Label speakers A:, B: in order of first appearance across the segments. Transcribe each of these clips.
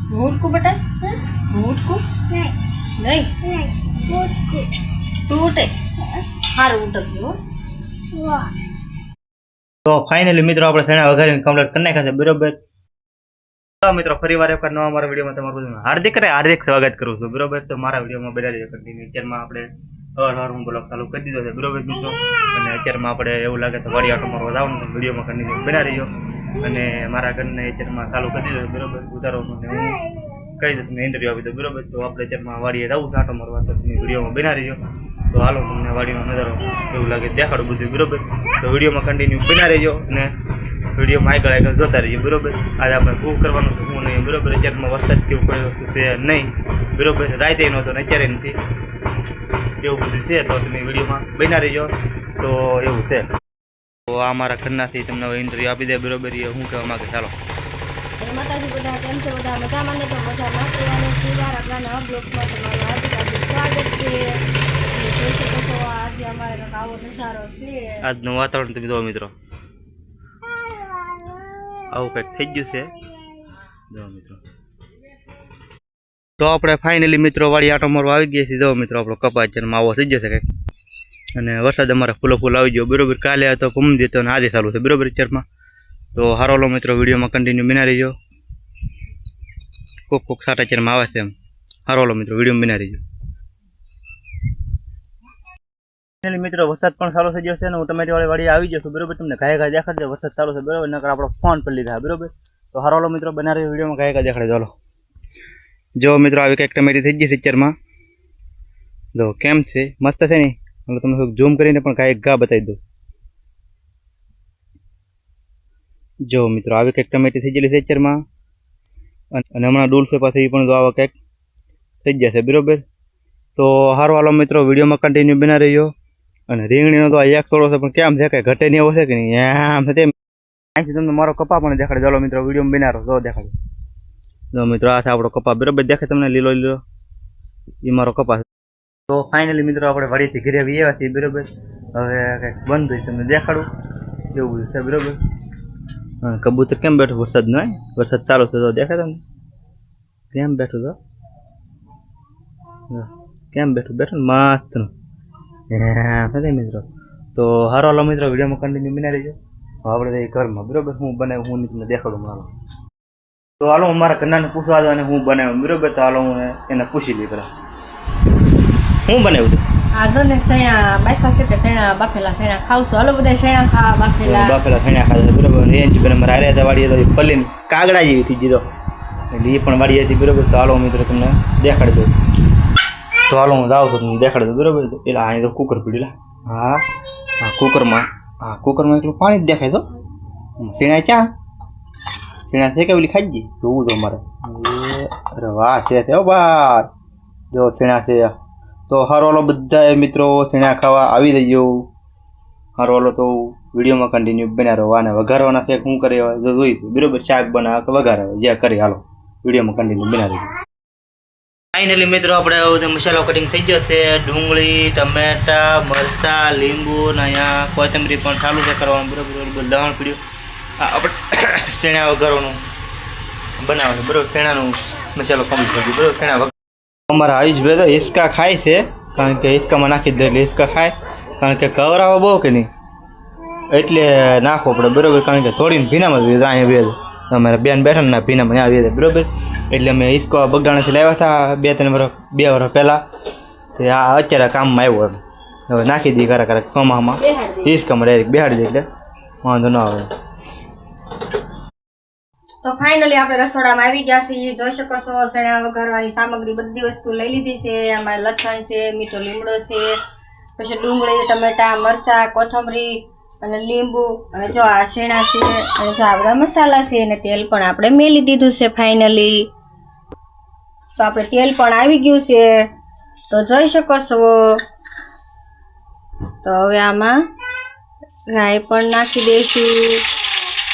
A: भूट को बेटा भूट को नहीं टूटे हार उठ गयो
B: तो फाइनली मित्रों આપણે સેણા વઘારીને કમ્પ્લીટ કરી નાખ્યા છે બરોબર। તો મિત્રો ફરીવાર એક નવા મારા વિડિયોમાં તમારું હાર્દિક સ્વાગત કરું છું બરોબર। તો મારા વિડિયોમાં બધા જ કન્ટિન્યુ અત્યારમાં આપણે હર હું બ્લોગ ચાલુ કરી દીધો છે બરોબર મિત્રો। અને અત્યારમાં આપણે એવું લાગે તો વાડી આટો મારવા જવાનું છે વિડિયોમાં કન્ટિન્યુ બના રહીયો। અને મારા ઘરને અત્યારમાં ચાલુ કરી દીધો બરોબર ઉતારો અને હું કહી દઉં તમને ઇન્ટરવ્યુ આપી દો બરોબર। તો આપણે અત્યારમાં વાડીએ જવું છે આટો મારવા તો તમે વિડિયોમાં બના રહીયો। તો હાલો તમને વાડીનો નજારો એવું લાગે દેખાડું બધું બરોબર। તો વિડીયોમાં કન્ટિન્યુ બના રહેજો અને વિડીયોમાં આગળ જોતા રહીજો બરોબર। આજે આપણે ખૂબ કરવાનું છે હું નહીં બરોબર। અત્યારમાં વરસાદ કેવું કોઈ વસ્તુ છે નહીં બરોબર। રાતે નહોતો ને અત્યારે નથી એવું બધું છે। તો તમે વિડીયોમાં બના રહેજો તો એવું છે। તો આ મારા ઘરનાથી તમને ઇન્ટરવ્યૂ આપી દે બરોબર। એ હું કહેવા માગે ચાલો
A: માતાજી બધા કેમ છો બધા મજામાં ને? તો મજામાં કહેવાનું ફરીવાર આપણા નવા બ્લોગમાં તમારું હાર્દિક સ્વાગત છે। આજે અમારે આવો નજારો છે
B: આજનું વાતાવરણ તમે જુઓ મિત્રો આવું કંઈક થઈ ગયું છે જુઓ મિત્રો। તો આપણે ફાઇનલી મિત્રો વાડી આટો મારવા આવી ગયા છીએ। જુઓ મિત્રો આપણો કપાસ છે માવો થઈ જશે કંઈક અને વરસાદ અમારે ફૂલો આવી ગયો બરોબર। કાલે હતો ઘૂમ દીધો અને આજે ચાલુ છે બરોબર અત્યારમાં। તો હારો મિત્રો વિડીયોમાં કન્ટિન્યુ બના રહીજો। કોક સાટા ચેરમાં આવે છે એમ હારો મિત્રો વિડીયો બના રહીજો। મિત્રો વરસાદ પણ ચાલુ થઈ જશે ને હું ટમેટી વાળી વાડી આવી જશું બરોબર। તમને ઘાય દેખાડજો વરસાદ ચાલુ છે બરોબર નકર આપણો ફોન પર લીધા બરોબર। તો હારો મિત્રો બના રહ્યો વિડીયોમાં ઘાય દેખાડજો ચાલો। જો મિત્રો આવી કંઈક ટમેટી થઈ ગઈ છે અત્યારમાં જો કેમ છે મસ્ત છે ને એટલે તમને ઝૂમ કરીને પણ ઘા બતાવી દઉં। જો મિત્રો આવી કંઈક ટમેટી થઈ ગયેલી છે અત્યારમાં અને હમણાં ડૂલ છે પાછી એ પણ જો આવા કંઈક થઈ જશે બરોબર। તો હારો મિત્રો વિડીયોમાં કન્ટિન્યુ બના રહ્યો અને રીંગણીનો તો આ એક થોડો છે પણ કેમ છે કે ઘટે નહીં હશે કે નહીં આમ છે તેમ અહીંથી તમને મારો કપા પણ દેખાડે ચાલો મિત્રો વિડીયોમાં બનારો જો દેખાડો જો મિત્રો આ છે આપણો કપા બરાબર દેખાય તમને લીલો લીલો એ મારો કપા। તો ફાઇનલી મિત્રો આપણે વાડીથી ઘરે આવી આવ્યા છીએ બરાબર। હવે કંઈક બંધ હોય તમને દેખાડું એવું બધું છે બરાબર। હા કબૂતર કેમ બેઠું વરસાદ નો વરસાદ ચાલુ છે તો દેખાય તમને કેમ બેઠું તો કેમ બેઠું મસ્તનું હે મિત્રો। તો હારો મિત્રો વિડીયોમાં કન્ટિન્યુ બના રહીજો। આપણે ઘરમાં બરોબર હું બનાવ્યું હું તમને દેખાડું મારો। તો હાલો હું મારા ઘરનાને પૂછવા દો અને હું બનાવ્યું બરોબર। તો હાલો હું એને પૂછી લઈ પેલા હું બનાવ્યું હતું
A: આજો ને સૈણા બાફા છે તે સૈણા બાફેલા સૈણા ખાવશું હાલો બધા સૈણા ખાવા બાફેલા
B: સૈણા ખાધા બરોબર। રેન્જ પર મારે હારે હતા વાડી તો પલ્લીને કાગડા જેવી થઈ ગઈ તો એટલે એ પણ વાડી હતી બરોબર। તો હાલો મિત્રો તમને દેખાડી દઉં। તો હાલો હું જાઉં છું તમને દેખાડી દઉં બરોબર। એટલે અહીં તો કુકર પીડેલા હા હા કુકરમાં એટલું પાણી જ દેખાય તો સીણા સીણા છે કે ઓલી ખાઈ ગઈ જોવું તો અમારે અરે વાહ છે હો ભાઈ જો સીણા છે। તો હારો બધા મિત્રો સીણા ખાવા આવી જજો હારો તો વિડીયોમાં કન્ટિન્યુ બના રહો અને વઘારવાના છે શું કરે જોઈશું બરોબર। શાક બનાવે કે વઘારે જે કરી હાલો વિડીયોમાં કન્ટિન્યુ બના રહેજો। ફાઇનલી મિત્રો આપણે મસાલો કટિંગ થઈ ગયો છે ડુંગળી ટમેટા મરચાં લીંબુ ને અહીંયા કોથમરી પણ ચાલુ છે કરવાનું બરોબર લહણ પીડ્યું આપણે શેણા વઘારવાનું બનાવવાનું બરોબર। શેણાનું મસાલો કમ્પ્લીટ થઈ ગયો બરોબર। શેણા અમારા આયુષ ભાઈ તો હિસકા ખાય છે કારણ કે હિસકામાં નાખી દે એટલે હિસકા ખાય કારણ કે કવરાવો બહુ કે નહીં એટલે નાખવો પડે બરોબર। કારણ કે થોડીને ભીનામાં જ અહીંયા વેદ અમારે બેન બેઠા ને ભીનામાં ત્યાં વેદે બરોબર। એટલે અમે હિસકો બગડાણાથી લાવ્યા હતા 2 વર્ષ પહેલાં તે આ અત્યારે કામમાં આવ્યો એમ હવે નાખી દઈએ ખરા ચોમામાં હિસકામાં ડાયરેક્ટ બેહાડી દે એટલે વાંધો ન આવે।
A: તો ફાઇનલી આપણે રસોડામાં આવી ગયા છીએ જોઈ શકો છો સૈણા વઘારવાની સામગ્રી બધી વસ્તુ લઈ લીધી છે। આમાં લસણ છે મીઠો લીમડો છે પછી ડુંગળી ટમેટા મરચાં કોથમરી અને લીંબુ અને જો આ શેણા છે અને જો આ બધા મસાલા છે અને તેલ પણ આપણે મેલી દીધું છે ફાઇનલી। તો આપણે તેલ પણ આવી ગયું છે તો જોઈ શકો છો। તો હવે આમાં રાઈ પણ નાખી દઈશું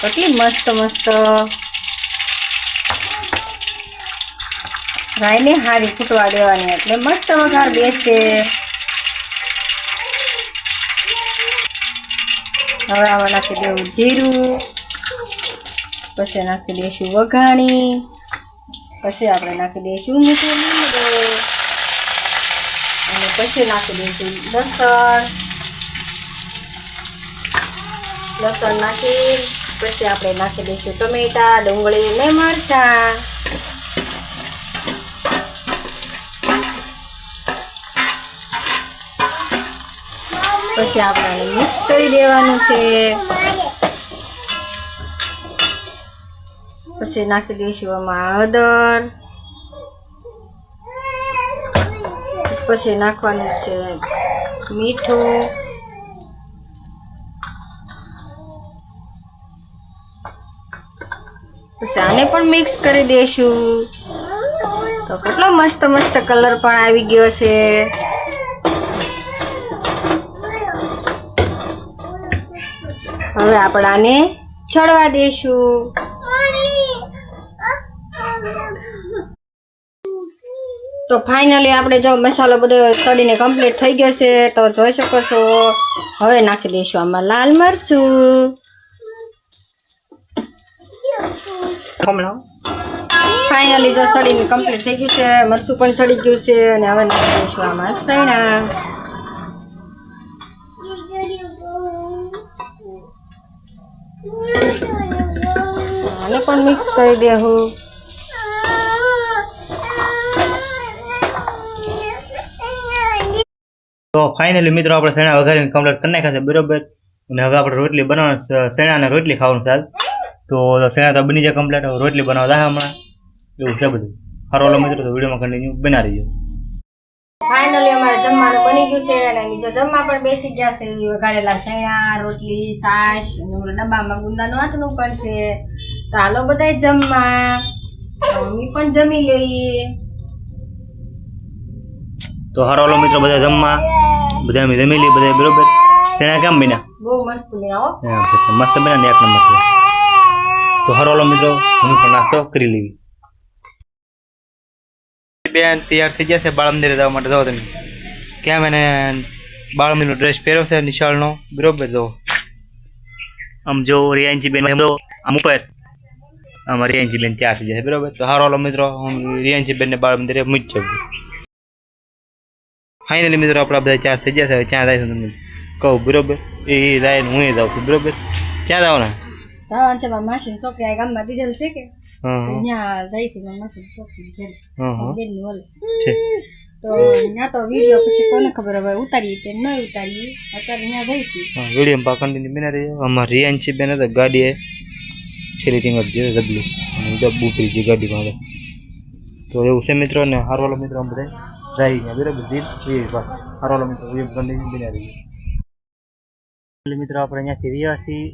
A: કેટલી મસ્ત રાઈને હારી ફૂટવા દેવાની એટલે મસ્ત વઘાર બેસે। હવે આમાં નાખી દેવું જીરું પછી નાખી દઈશું વઘાણી પછી આપણે નાખી દઈશું મીઠું લીમડો અને પછી નાખી દઈશું લસણ નાખી પછી આપણે નાખી દઈશું ટમેટા ડુંગળી ને મરચાં પછી આપણે મિક્સ કરી દેવાનું છે પછી નાખી દઈશું આમાં હળદર પછી નાખવાનું છે મીઠું પછી આને પણ મિક્સ કરી દઈશું તો કેટલો મસ્ત મસ્ત કલર પણ આવી ગયો છે હવે આપણે આને ચડવા દઈશું તો ફાઇનલી આપણે જો મસાલો બધો તળીને કમ્પ્લીટ થઈ ગયો છે તો જોઈ શકો છો હવે નાખી દઈશું આમાં લાલ મરચું ફાઇનલી જો સળીને કમ્પ્લીટ થઈ ગયું છે મરચું પણ સડી ગયું છે અને હવે નાખી દઈશું આમાં સૈણા આને પણ મિક્સ કરી દેવું
B: તો ફાઇનલી મિત્રો આપણે શેણા વઘારીને કમ્પ્લીટ કરી નાખ્યા છે બરોબર અને હવે આપણે રોટલી બનાવવા શેણા અને રોટલી ખાવાનું છે તો શેણા તો બની જાય કમ્પ્લીટ રોટલી બનાવવા જાય હમણાં એવું છે બધું સારો ઓલો મિત્રો તો વિડીયોમાં કન્ટિન્યુ બના રહીજો
A: ફાઇનલી અમારે જમવાનું બની ગયું છે અને બીજો જમવા પણ બેસી ગયા છે વઘારેલા શેણા રોટલી છાશ અને ડબ્બામાં ગુંદાનું હાથનું પણ છે તો હાલો બધાય જમવા મમ્મી પણ જમી લઈએ
B: તો સારો ઓલો મિત્રો બધા જમવા બધા અમે જમી લઈએ બધા બરોબર શેણા કેમ બન્યા
A: બહુ મસ્ત બનાવો
B: મસ્ત બન્યા ને એક નંબર તો સારો ઓલો મિત્રો અમે પણ નાસ્તો કરી લેવી બેન તૈયાર થઈ જશે બાળ મંદિરે જવા માટે જાઓ તમે કેમ એને બાળ મંદિરનો ડ્રેસ પહેર્યો છે નિશાળનો બરોબર જો આમ જો રિયાંજી બેન જો આમ ઉપર આમાં રિયાંજી બેન તૈયાર થઈ જશે બરોબર તો સારો ઓલો મિત્રો હું રિયાંજી બેનને બાળ મંદિરે મૂકી જાઉં ફાઇનલી મિત્રો આપણા બધા ચાર થઈ જશે હવે ક્યાં જાય તમને કહું બરોબર એ જાય ને હું જાઉં છું બરોબર ક્યાં જવાના
A: જવાનું છે મારા માસીની છોકરી આ ગામમાં દીધેલ છે કે ત્યાં જઈશું મારા માસીની છોકરી ઘેર બેનની ઓલે તો ત્યાં તો વિડીયો પછી કોને ખબર હવે ઉતારીએ કે ન ઉતારીએ અત્યારે ત્યાં જઈશું
B: વિડીયો પા કન્ટિન્યુ બના રહીએ અમારે રિયાંશી બેન તો ગાડી છેલ્લી ટીંગર જે રબલી ડબ્બુ કરી જે ગાડીમાં આવે તો એવું છે મિત્રો ને હારવાલો મિત્રો આમ બધા જાય ગયા બરાબર દિલ એ હારવાલો મિત્રો વિડીયો કન્ટિન્યુ બના રહીએ મિત્રો આપણે અહીંયાથી રહ્યા છીએ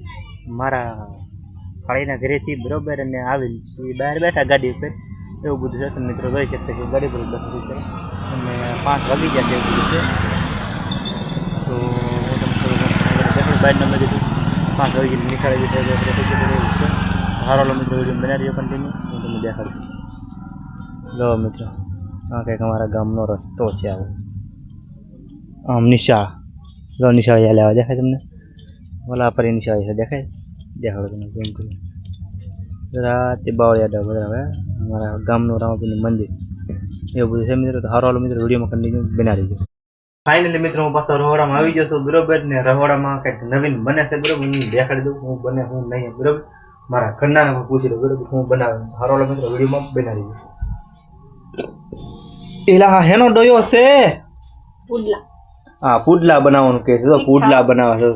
B: મારા ફાળીના ઘરેથી બરોબર અને આવેલ બહાર બેઠા ગાડી ઉપર એવું બધું છે તમે મિત્રો જોઈ શકતા કે ગાડી પર બેઠું છે અને 5 વાગી ગયા એવું બધું છે તો બાઇક નંબર દીધું 5 વાગી નીકળી છે હારો મિત્રો વિડીયો બનાવી રહ્યો કન્ટિન્યુ હું તમને દેખાડું જો મિત્રો આ કંઈક અમારા ગામનો રસ્તો છે આવો આમ નિશાળ જો નિશાળ યાદ આવે દેખાય તમને ઓલા પર નિશાળ છે દેખાય દેખાડો તમે કેમ કર્યું જરા તે બાવળિયા બધા હવે અમારા ગામનું રામાપીરનું મંદિર એવું બધું છે મિત્રો તો હારો હાલો મિત્રો વિડીયોમાં કન્ટિન્યુ બનાવી દેજો ફાઇનલી મિત્રો હું પાછો રહોડામાં આવી જશું બરોબર ને રહોડામાં કંઈક નવીન બને છે બરોબર હું દેખાડી દઉં હું બને હું નહીં બરોબર મારા ઘરના પૂછી દઉં બરોબર હું બનાવું હારો હાલો મિત્રો વિડીયોમાં બનાવી દઉં એલા હા હેનો ડોયો છે
A: પુડલા
B: હા પુડલા બનાવવાનું કહે છે તો પુડલા બનાવે છે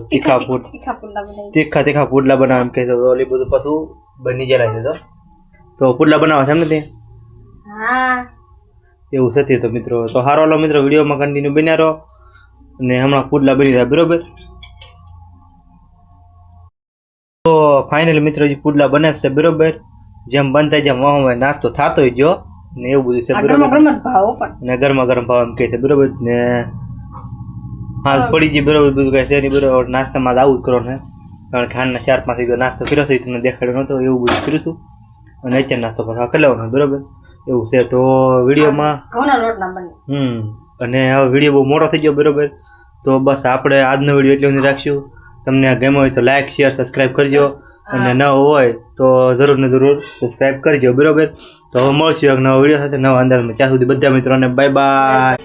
B: તીખા પુડલા બનાવવા એમ કહે છે ઓલી બધું પાછું બની જાય છે તો પુડલા બનાવે છે એમ નથી
A: હા
B: એવું છે તો મિત્રો તો હારો હાલો મિત્રો વિડીયોમાં કન્ટિન્યુ બન્યા રહો અને હમણાં પુડલા બની જાય બરોબર તો ફાઇનલી મિત્રો જે પુડલા બને છે બરોબર જેમ બનતા જેમ વાહ નાસ્તો થતો જો ને એવું બધું છે બરોબર અને ગરમા ગરમ ભાવ એમ કહે છે બરોબર ને હા પડી ગઈ બરોબર બધું કાંઈ છે નહીં બરોબર નાસ્તામાં આવું જ કરો ને કારણ કે ખાંડના 4-5 વાગ્યા નાસ્તો કર્યો છે તમને દેખાડ્યો નહોતો એવું બધું કર્યું હતું અને અત્યારે નાસ્તો પાછા કરી લેવાનો બરોબર એવું છે તો વિડીયોમાં અને હવે વિડીયો બહુ મોટો થઈ ગયો બરોબર તો બસ આપણે આજનો વિડીયો એટલો સુધી રાખશું તમને ગમ્યો હોય તો લાઈક શેર સબસ્ક્રાઈબ કરજો અને ન હોય તો જરૂર ને જરૂર સબસ્ક્રાઈબ કરજો બરોબર તો હવે મળશું એક નવા વિડીયો સાથે નવા અંદાજમાં. ત્યાં સુધી બધા મિત્રોને બાય બાય.